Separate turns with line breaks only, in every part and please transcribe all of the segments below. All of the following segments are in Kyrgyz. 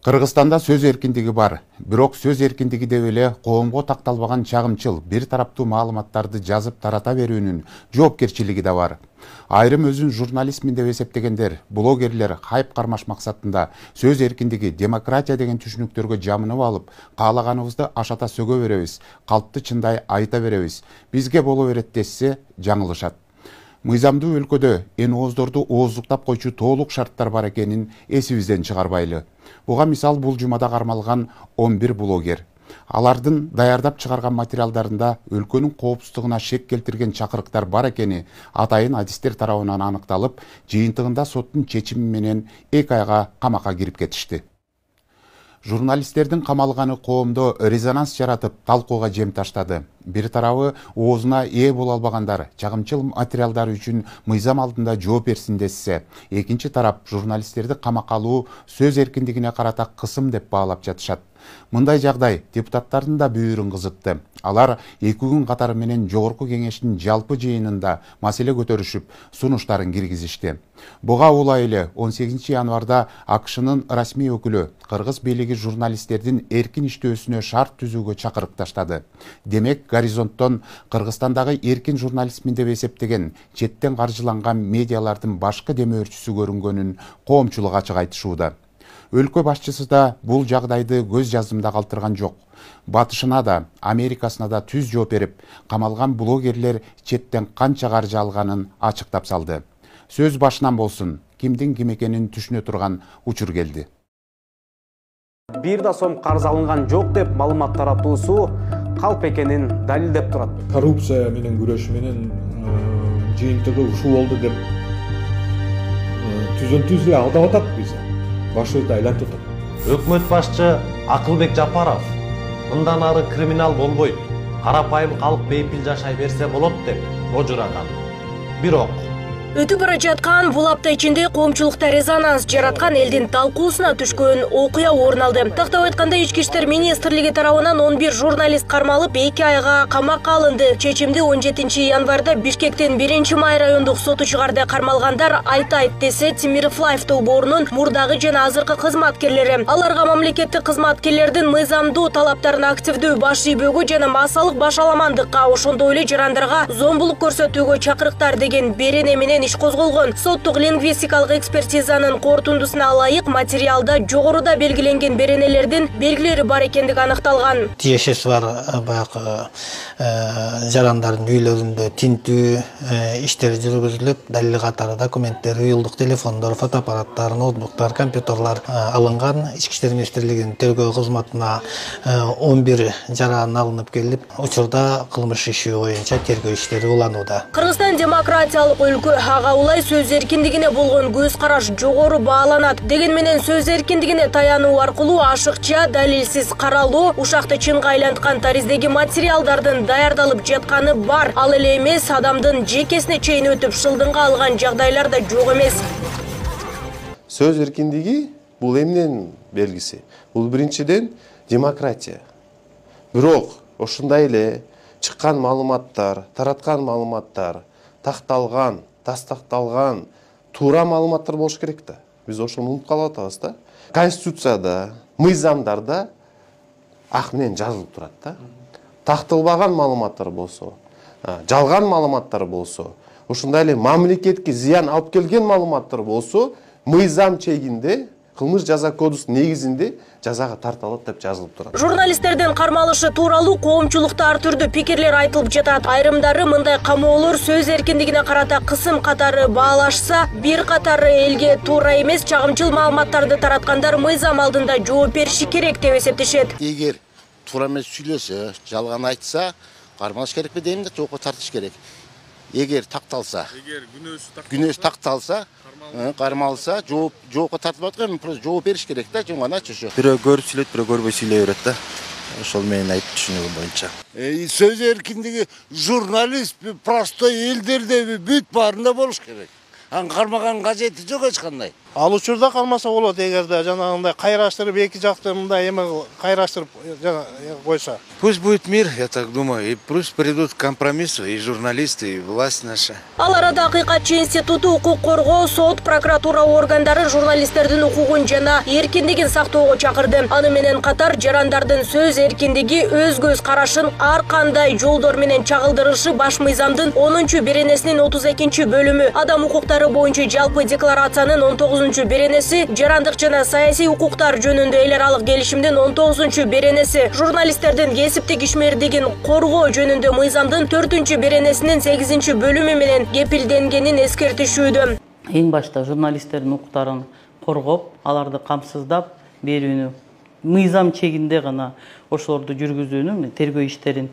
Кыргызстанда сөз эркиндиги бар. Бирок сөз эркиндиги деп эле коомго такталбаган чагымчыл, бир тараптуу маалыматтарды жазып тарата берүүнүн жоопкерчилиги да бар. Айрым өзүн журналистмин деп эсептегендер, блогерлер хайп кармаш максатында сөз эркиндиги, демократия деген түшүнүктөргө жамынып алып, каалаганыбызды ашата сөгө беребиз, калпты чындай айта беребиз, бизге боло берет десе жаңылышат. Мыйзамдуу өлкөдө ооздорду ооздуктап койчу толук шарттар бар экенин эсибизден чыгарбайлы. Буга мисал бул жумада кармалган 11 блогер. Алардын даярдап чыгарган материалдарында өлкөнүн коопсуздугуна шек келтирген чакырыктар бар экени атайын адистер тарабынан аныкталып, жыйынтыгында соттун чечими менен 2 айга камакка кирип кетишти. Журналисттердин камалганы коомдо резонанс жаратып, талкууга жем таштады. Бир тарабы оозуна ээ боло албагандар чагымчыл материалдар үчүн мыйзам алдында жооп берсин десе, экинчи тарап журналисттерди камакка алуу сөз эркиндигине карата кысым деп баалап жатышат. Мындай жагдай депутаттардын да бүйүрүн кызытты. Алар 2 күн катары менен Жогорку кеңештин жалпы жыйынында маселе көтөрүшүп, сунуштарын киргизишти. Буга улай эле 18 январда АКШнын расмий өкүлү Кыргыз бийлиги журналисттердин эркин иштөөсүнө шарт түзүүгө чакырык таштады. Демек, горизонттон Кыргызстандагы эркин журналистмин деп эсептеген, четтен каржыланган медиалардын башкы демөөрчүсү көрүнгөнүн коомчулук ачык айтышууда. Өлкө башчысы да бул жагдайды көз жазымда калтырган жок. Батышына да, Америкасына да түз жооп берип, камалган блогерлер четтен канча каржы алганын ачыктап салды. Сөз башынан болсун, кимдин ким экенин түшүнө турган учур келди.
Бир да сом карыз алынган жок деп маалымат таратуусу калп экенин далилдеп турат.
Коррупция менен күрөш менен жыйынтыгы ушул болду деп түзөн-түз эле алдап атат бизди. Башыбызды айлантып атат.
Өкмөт башчы Акылбек Жапаров мындан ары криминал болбойт, карапайым калк бейпил жашай берсе болот деп божураган. Бирок
өтүп бара жаткан бул апта ичинде коомчулукта резонанс жараткан элдин талкуусуна түшкөн окуя орун алды. Тактап айтканда, Ички иштер министрлиги тарабынан 11 журналист кармалып 2 айга камакка алынды. Чечимди 17 январда Бишкектин 1-Май райондук соту чыгарды. Кармалгандар Айтайт десе Тимиров Лайф долбоорунун мурдагы жана азыркы кызматкерлери. Аларга мамлекеттик кызматкерлердин мыйзамдуу талаптарына активдүү баш ийбөөгө жана массалык башаламандыкка, ошондой эле жарандарга зомбулук көрсөтүүгө чакырыктар деген берене менен иш козголгон. Соттук лингвистикалык экспертизанын корутундусуна ылайык материалда жогоруда белгиленген беренелердин белгилери бар экендиги аныкталган.
Тиешеси бар баягы жарандардын үйлөрүндө тинтүү иштери жүргүзүлүп, далил катары документтер, уюлдук телефондор, фотоаппараттар, ноутбуктар, компьютерлар алынган. Ички иштер министрлигинин тергөө кызматына 11 жаран алынып келип, учурда кылмыш иши боюнча тергөө иштери уланууда.
Кыргызстан демократиялык өлкө, ага улай сөз эркиндигине болгон көз караш жогору бааланат. Деген менен сөз эркиндигине таянуу аркылуу ашыкча, далилсиз каралуу, ушакты чынга айланткан тариздеги материалдардын даярдалып жатканы бар. Ал эле эмес, адамдын жекесине чейин өтүп шылдыңга алган жагдайлар да жок эмес.
Сөз эркиндиги бул эмненин белгиси? Бул биринчиден демократия. Бирок ошондой эле чыккан маалыматтар, тараткан маалыматтар такталган, тастакталган туура маалыматтар болуш керек да. Биз ошону унутуп калып атабыз да. Конституцияда, мыйзамдарда ак менен жазылып турат да. Такталбаган маалыматтар болсо, жалган маалыматтар болсо, ошондой эле мамлекетке зыян алып келген маалыматтар болсо, мыйзам чегинде, кылмыш жаза кодексу негизинде жазага тартылат деп жазылып турат.
Журналисттердин кармалышы тууралуу коомчулукта ар түрдүү пикирлер айтылып жатат. Айрымдары мындай камоолор сөз эркиндигине карата кысым катары баалашса, бир катары элге туура эмес чагымчыл маалыматтарды тараткандар мыйзам алдында жооп бериши керек деп эсептешет.
Эгер туура эмес сүйлөсө, жалган айтса, кармалыш керекпи дейм да, жоопко тартыш керек. Эгер такталса, күнөөсү такталса, кармалса, жоопко тартып аткан, просто жооп бериш керек да, жоңгоначы ошо.
Бирөө көрүп сүйлөйт, бирөө көрбөй сүйлөй берет да. Ошол менин айтып түшүнүгүм боюнча.
Сөз эркиндиги журналист простой элдерде бүт баарында болуш керек. Кармаган кажети жок эч кандай.
Ал учурда калмаса болот, эгерде жанагындай кайраштырып эки жакты мындай эме кайраштырып койсо.
Пусть будет мир, я так думаю, и пусть придут к компромиссу и журналисты, и власть наша.
Ал арада Акыйкатчы институту укук коргоо, сот, прокуратура органдары журналисттердин укугун жана эркиндигин сактоого чакырды. Аны менен катар жарандардын сөз эркиндиги, өз көз карашын ар кандай жолдор менен чагылдырышы баш мыйзамдын 10-беренесинин 32-бөлүмү. Адам укуктары боюнча жалпы декларациянын 19-беренеси, жарандык жана саясий укуктар жөнүндө эл аралык келишимдин 19-беренеси, журналисттердин кесиптик ишмердигин коргоо жөнүндө мыйзамдын 4-беренесинин 8-бөлүмү менен кепилденгенин эскертишүүдө.
Эң башта журналисттердин укуктарын коргоп, аларды камсыздап берүүнү, мыйзам чегинде гана ошолорду жүргүзүүнү, тергөө иштерин,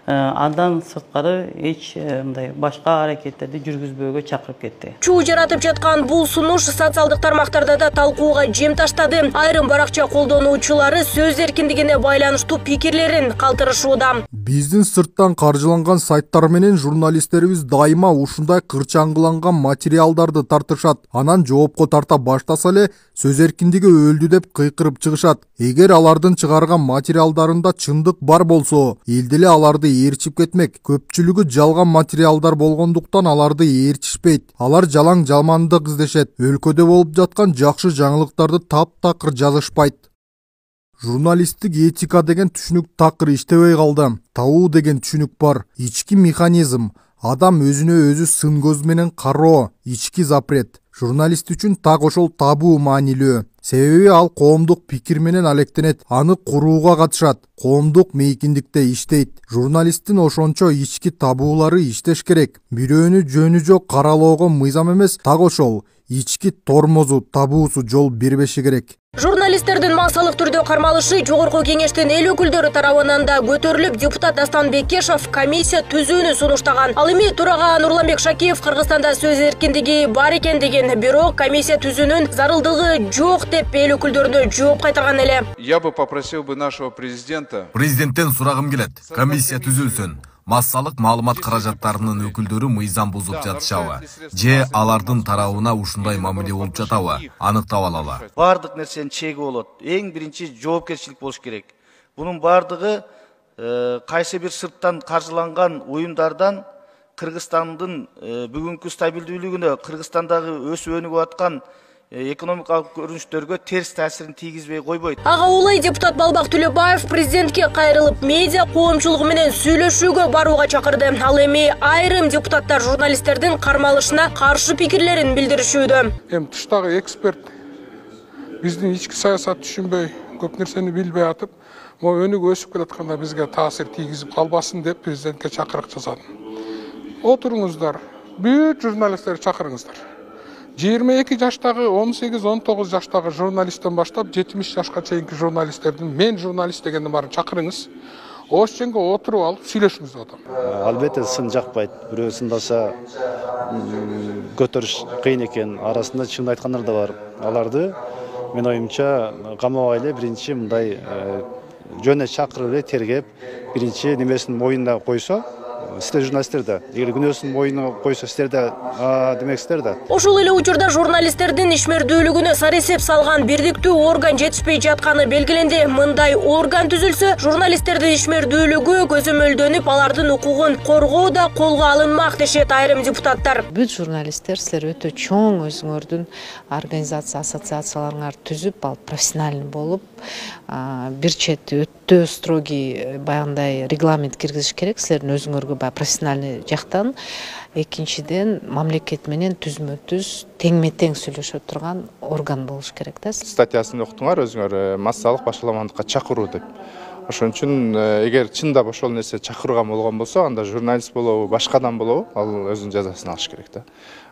андан сырткары эч мындай башка аракеттерди жүргүзбөөгө чакырып кетти.
Чуу жаратып жаткан бул сунуш социалдык тармактарда да талкууга жем таштады. Айрым баракча колдонуучулары сөз эркиндигине байланыштуу пикирлерин калтырышууда.
Биздин сырттан каржыланган сайттар менен журналисттерибиз дайыма ушундай кырчаңгыланган материалдарды тартышат. Анан жоопко тарта баштаса эле сөз эркиндиги өлдү деп кыйкырып чыгышат. Эгер алардын чыгарган материалдарында чындык бар болсо, эл деле аларды ээрчип кетмек. Көпчүлүгү жалган материалдар болгондуктан аларды ээрчишпейт. Алар жалаң жамандык издешет. Өлкөдө болуп жаткан жакшы жаңылыктарды таптакыр жазышпайт. Журналисттик этика деген түшүнүк такыр иштебей калды. Табуу деген түшүнүк бар. Ички механизм. Адам өзүнө өзү сын көз менен кароо, ички запрет. Журналист үчүн так ошол табуу маанилүү. Себеби ал коомдук пикир менен алектенет, аны курууга катышат, коомдук мейкиндикте иштейт. Журналисттин ошончо ички табуулары иштеш керек. Бирөөнү жөнү жок каралоого мыйзам эмес, так ошол ички тормозу, табуусу жол бербеши керек.
Журналисттердин массалык түрдө кармалышы Жогорку кеңештин эл өкүлдөрү тарабынан да көтөрүлүп, депутат Дастан Бекешев комиссия түзүүнү сунуштаган. Ал эми төрага Нурланбек Шакиев Кыргызстанда сөз эркиндиги бар экендигин, бирок комиссия түзүүнүн зарылдыгы жок деп эл өкүлдөрүнө жооп кайтарган эле.
Я бы попросил нашего президента.
Президенттен сурагым келет. Комиссия түзүлсүн. Массалык маалымат каражаттарынын өкүлдөрү мыйзам бузуп жатышабы же алардын тарабына ушундай мамиле болуп жатабы аныктап алалы.
Бардык нерсенин чеги болот. Эң биринчи жоопкерчилик болуш керек. Бунун бардыгы кайсы бир сырттан каржыланган уюмдардан Кыргызстандын бүгүнкү стабилдүүлүгүнө, Кыргызстандагы өсүп өнүгүп аткан экономикалык көрүнүштөргө терс таасирин тийгизбей койбойт.
Ага улай депутат Балбак Төлөбаев президентке кайрылып, медиа коомчулугу менен сүйлөшүүгө барууга чакырды. Ал эми айрым депутаттар журналисттердин кармалышына каршы пикирлерин билдиришүүдө.
Тыштагы эксперт биздин ички саясат түшүнбөй, көп нерсени билбей атып, могу өнүгүп өсүп келатканда бизге таасир тийгизип калбасын деп президентке чакырык жасадым. Отуруңуздар, бүт журналисттерди чакырыңыздар. 22 жаштагы, 18-19 жаштагы журналисттен баштап 70 жашка чейинки журналисттердин мен журналист дегенди баарын чакырыңыз. Ошченге отуруп алып сүйлөшүңүз деп атам.
Албетте сын жакпайт. Бирөө сындаса көтөрүш кыйын экен. Арасында чын айткандар да бар. Аларды мен оюмча камабай эле биринчи мындай жөнүнө чакырып эле тергеп, биринчи немесин моюнуна койсо, сіздер журналисттер да, эгер күнөөсүн моюнуна койсо сіздер да демексиздер да.
Ошол эле учурда журналисттердин ишмердүүлүгүнө саресеп салган бирдиктүү орган жетишпей жатканы белгиленди. Мындай орган түзүлсө, журналисттердин ишмердүүлүгү көзөмөлдөнүп, алардын укугун коргоо да колго алынмак дешет айрым депутаттар.
Бүт журналисттер силер өтө чоң өзүңөрдүн организация, ассоциацияларыңар түзүп, ал профессиональный болуп, бир чети өтө строгий баягындай регламент киргизиш керек силердин өзүңөргө профессиональный жактан. Экинчиден мамлекет менен түзмө-түз теңме-тең сүйлөшүп турган орган болуш керек да.
Статьясын окутуңар өзүңөр, массалык башаламандыкка чакыруу деп. Ошон үчүн эгер чындап ошол нерсе чакырган болгон болсо, анда журналист болобу, башка адам болобу, ал өзүнүн жазасын алыш керек да.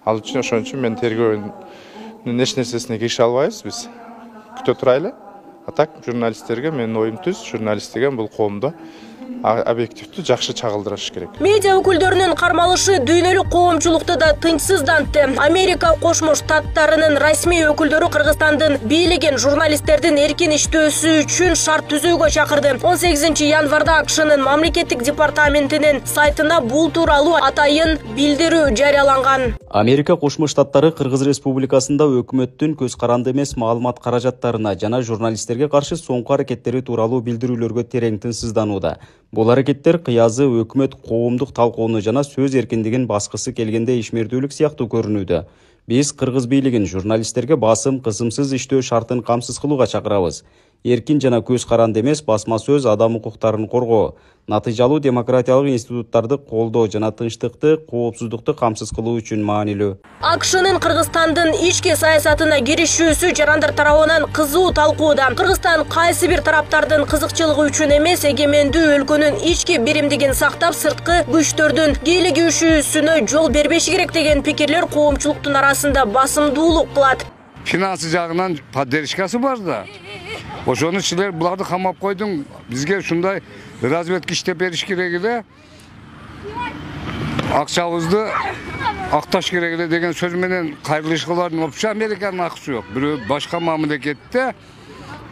Ал үчүн ошон үчүн мен тергөөнүн эч нерсесине кириши албайбыз биз. Күтө турайлы. А так журналисттерге менин оюм түз, журналист деген бул коомдо объективдүү жакшы чагылдырыш керек.
Медиа өкүлдөрүнүн кармалышы дүйнөлүк коомчулукту да тынчсыздантты. Америка Кошмо Штаттарынын расмий өкүлдөрү Кыргызстандын бийлеген журналисттердин эркин иштөөсү үчүн шарт түзүүгө чакырды. 18 январда АКШнын мамлекеттик департаментинин сайтында бул тууралуу атайын билдирүү жарыяланган.
Америка Кошмо Штаттары Кыргыз Республикасында өкмөттүн көз каранды эмес маалымат каражаттарына жана журналисттерге каршы соңку аракеттери тууралуу билдирүүлөргө терең тынчсызданууда. Бул аракеттер кыязы өкмөт коомдук талкууну жана сөз эркиндигин баскысы келгенде ишмердүүлүк сыяктуу көрүнүүдө. Биз кыргыз бийлигин журналисттерге басым, кысымсыз иштөө шартын камсыз кылууга чакырабыз. Эркин жана көз каранды эмес басма сөз адам укуктарын коргоо, натыйжалуу демократиялык институттарды колдоо жана тынчтыкты, коопсуздукту камсыз кылуу үчүн маанилүү.
АКШнын Кыргызстандын ички саясатына киришүүсү жарандар тарабынан кызуу талкууда. Кыргызстан кайсы бир тараптардын кызыкчылыгы үчүн эмес, эгемендүү өлкөнүн ички биримдигин сактап, сырткы күчтөрдүн кийлигишүүсүнө жол бербеши керек деген пикирлер коомчулуктун арасында басымдуулук кылат.
Финансы жагынан поддержкасы бар да. Ошону силер буларды камап койдуң, бизге ушундай разведка иштеп бериш керек эле. Акчабызды акташ керек эле деген сөз менен кайрылышкылардын вообще Американын акысы жок. Бирөө башка мамлекетте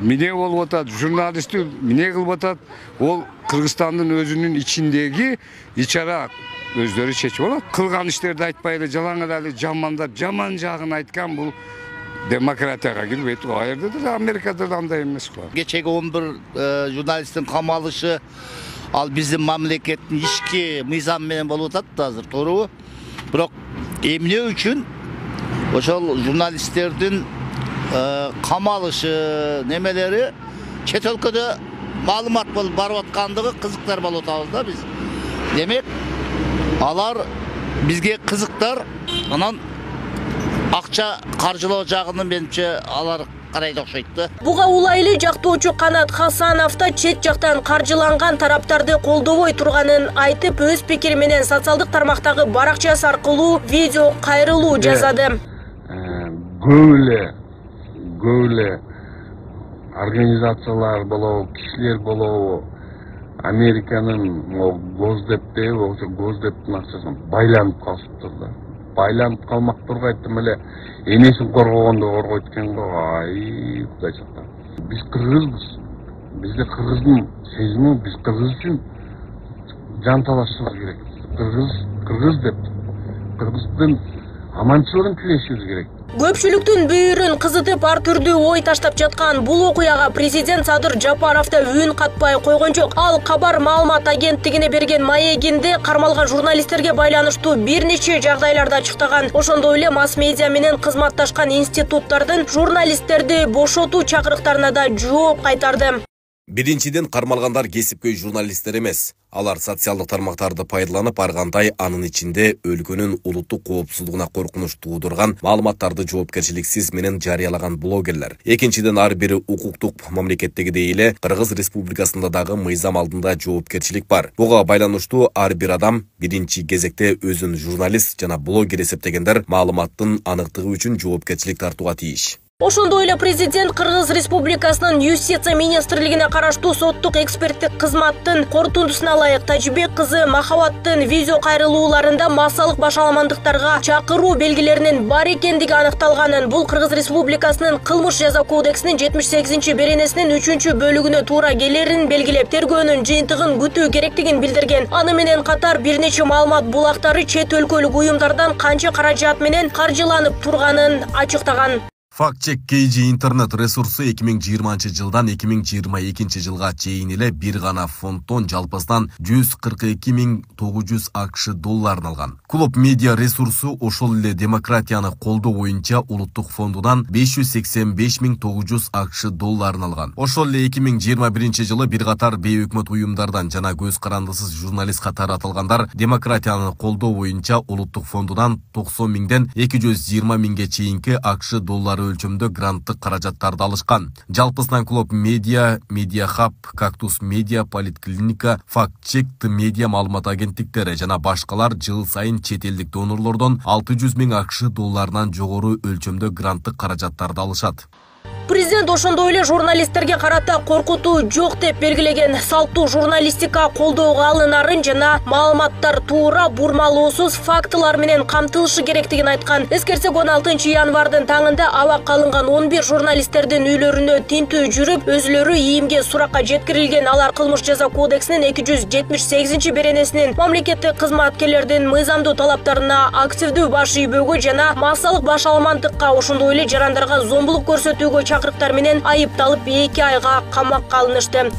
эмне болуп атат, журналистти эмне кылып атат, ол Кыргызстандын өзүнүн ичиндеги ичара өздөрү чечип алат. Кылган иштерди айтпай эле жалаңыралы жамандап, жаман жагын айткан бул демократияга кирбейт. О жерде да Америкада да андай эмес го.
Кечеги 11 журналисттин камалышы ал биздин мамлекеттин ички мыйзам менен болуп атат да азыр, туурабы? Бирок эмне үчүн ошол журналисттердин камалышы немелери чет өлкөдө маалымат болуп барып аткандыгы кызыктар болуп атабыз да биз. Демек, алар бизге кызыктар, анан акча каржылоо жагынан менимче алар карайт окшойт да.
Буга улайлы жактоочу Канат Хасанов да чет жактан каржыланган тараптарды колдобой турганын айтып, өз пикири менен социалдык тармактагы баракчасы аркылуу видео кайрылуу жазады.
Көп эле организациялар болобу, кишилер болобу, Американын Госдептин акчасына байланып калышыптыр да. Байланып калмак тургайтым эле энесин коргогондо коргойт экен го. Ай, Кудай сактан. Биз кыргызбыз. Бизде кыргыздын сезими, биз кыргыз үчүн жан талашыбыз керек. Кыргыз деп кыргыздын аманчылыгын тилешибиз керек.
Көпчүлүктүн бүйүрүн кызытып ар түрдүү ой таштап жаткан бул окуяга президент Садыр Жапаров да үн катпай койгон жок. Ал Кабар маалымат агенттигине берген маегинде кармалган журналисттерге байланыштуу бир нече жагдайларды ачыктаган. Ошондой эле масс медиа менен кызматташкан институттардын журналисттерди бошотуу чакырыктарына да жооп кайтарды.
Биринчиден, кармалгандар кесипкөй журналисттер эмес. Алар социалдык тармактарды пайдаланып, ар кандай анын ичинде өлкөнүн улуттук коопсуздугуна коркунуч туудурган маалыматтарды жоопкерчиликсиз менен жарыялаган блогерлер. Экинчиден, ар бири укуктук мамлекеттегидей эле Кыргыз Республикасында дагы мыйзам алдында жоопкерчилик бар. Буга байланыштуу ар бир адам биринчи кезекте өзүн журналист жана блогер эсептегендер маалыматтын аныктыгы үчүн жоопкерчилик тартууга тийиш.
Ошондой эле президент Кыргыз Республикасынын Юстиция министрлигине караштуу соттук эксперттик кызматтын корутундусуна ылайык Тажибек кызы Махабаттын видео кайрылууларында массалык башаламандыктарга чакыруу белгилеринин бар экендиги аныкталганын, бул Кыргыз Республикасынын кылмыш жаза кодексинин 78-беренесинин 3-бөлүгүнө туура келерин белгилеп, тергөөнүн жыйынтыгын күтүү керектигин билдирген. Аны менен катар бир нече маалымат булактары чет өлкөлүк уюмдардан канча каражат менен каржыланып турганын ачыктаган.
Фактчек KG интернет ресурсу 2020 жылдан 2022 жылга чейин эле бир гана фонддон жалпысынан 142.900 АКШ долларын алган. Клуб медиа ресурсу ошол эле демократияны колдоо боюнча улуттук фондунан 585.900 АКШ долларын алган. Ошол эле 2021 жылы бир катар бейөкмөт уюмдардан жана көз карандысыз журналист катары аталгандар демократияны колдоо боюнча улуттук фондунан 90.000ден 220.000ге чейинки АКШ доллары өлчөмдө гранттык каражаттарды алышкан. Жалпысынан Клуб медиа, Медиахаб, Кактус медиа, Политклиника, Фактчек медиа маалымат агенттиктери жана башкалар жыл сайын чет элдик донорлордон 600.000 АКШ долларынан жогору өлчөмдө гранттык каражаттарды алышат.
Президент ошондой эле журналисттерге карата коркутуу жок деп белгилеген, салттуу журналистика колдоого алынарын жана маалыматтар туура, бурмалоосуз фактылар менен камтылышы керектигин айткан. Эскерсек 16 январдын таңында абакка алынган 11 журналисттердин үйлөрүнө тинтүү жүрүп, өзүлөрү ийимге суракка жеткирилген. Алар кылмыш жаза кодексинин 278 беренесинин мамлекеттик кызматкерлердин мыйзамдуу талаптарына активдүү баш ийбөөгө жана массалык баш алмандыкка, ошондой эле жарандарга зомбулук көрсөтүүгө чакырыктар менен айыпталып 2 айга камакка алынышты.